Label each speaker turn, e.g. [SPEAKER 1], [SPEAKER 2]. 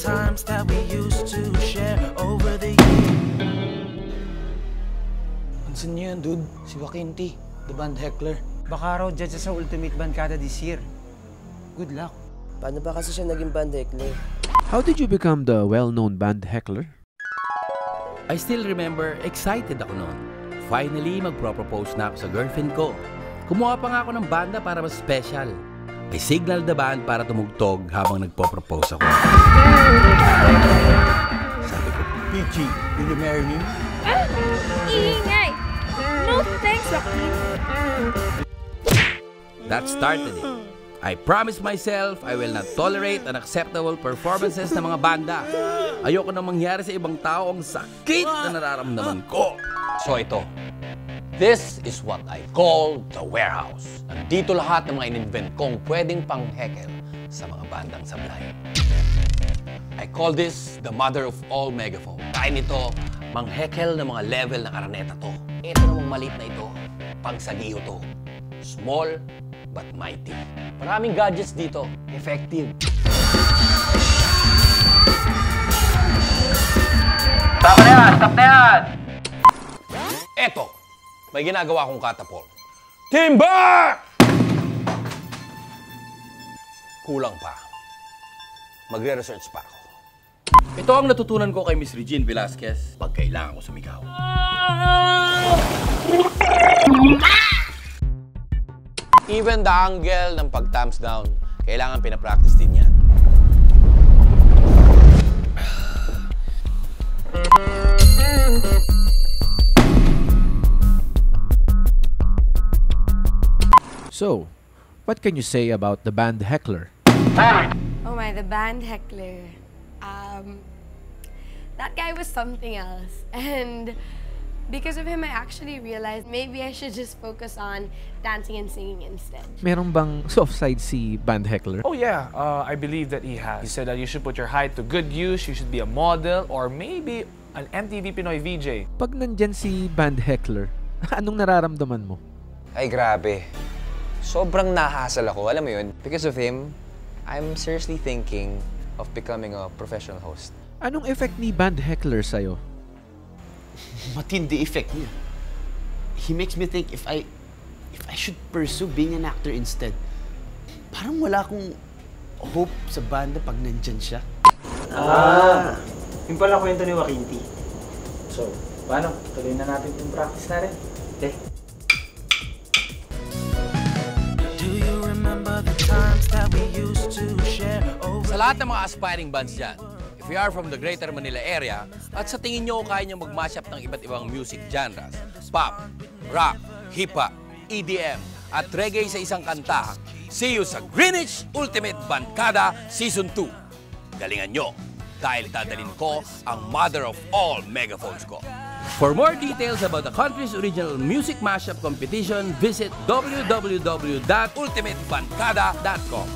[SPEAKER 1] times that we used to share over the years.
[SPEAKER 2] Ansan niyo yan, dude? Si Joaquin T, the band heckler.
[SPEAKER 3] Baka raw judge sa Ultimate Bandkada this year. Good luck.
[SPEAKER 4] Paano ba kasi siya naging band heckler?
[SPEAKER 5] How did you become the well-known band heckler?
[SPEAKER 6] I still remember, excited ako noon. Finally, magpro-propose na ako sa girlfriend ko. Kumuha pa nga ako ng banda para mas special. I signal the band para tumugtog habang nagpo-propose ako. Sabi ko,
[SPEAKER 2] PG, will you marry me?
[SPEAKER 7] Iingay! No thanks, Joaquin.
[SPEAKER 6] that started it. I promised myself I will not tolerate unacceptable performances ng mga banda. Ayoko na mangyari sa ibang tao ang sakit na nararamdaman ko.
[SPEAKER 8] So ito, this is what I call the warehouse. Nandito lahat ng mga in-invent kong pwedeng pang-heckle sa mga bandang sablay. I call this the mother of all megaphone. Kaya nito, mang-heckle ng mga level ng araneta to. Ito namang maliit na ito, pang-sagiho to. Small but mighty. Maraming gadgets dito, effective. Stop na yan! Stop na yan! Eto, may ginagawa akong catapult. Timber! Kulang pa. Magre-research pa ako.
[SPEAKER 6] Ito ang natutunan ko kay Miss Regine Velasquez pag kailangan ko sumigaw.
[SPEAKER 8] Even the angle ng pag-thumbs down, kailangan pinapractice din yan.
[SPEAKER 5] So, what can you say about the band heckler?
[SPEAKER 7] Oh my, the band heckler. That guy was something else. And because of him, I actually realized maybe I should just focus on dancing and singing instead.
[SPEAKER 5] Meron bang soft side si band heckler?
[SPEAKER 9] Oh yeah, I believe that he has. He said that you should put your height to good use, you should be a model, or maybe an MTV Pinoy VJ.
[SPEAKER 5] Pag nandyan si band heckler, anong nararamdaman mo?
[SPEAKER 10] Ay, grabe. Sobrang nahasal ako, alam mo yun? Because of him, I'm seriously thinking of becoming a professional host.
[SPEAKER 5] Anong effect ni band heckler sa'yo?
[SPEAKER 2] Matindi effect niya. He makes me think if I should pursue being an actor instead. Parang wala akong hope sa banda pag nandyan siya.
[SPEAKER 3] Yung pala kwento ni Joaquin T. So, paano? Tuloy na natin yung practice na rin. Okay.
[SPEAKER 1] Do you remember the times that we used to share over?
[SPEAKER 6] Sa lahat ng mga aspiring bands dyan, if you are from the Greater Manila area at sa tingin nyo kaya nyo mag-mashup ng iba't ibang music genres, pop, rock, hip-hop, EDM, at reggae sa isang kanta, see you sa Greenwich Ultimate Bandkada Season 2. Galingan nyo dahil dadalhin ko ang mother of all megaphones ko. For more details about the country's original music mashup competition, visit www.ultimatebandkada.com.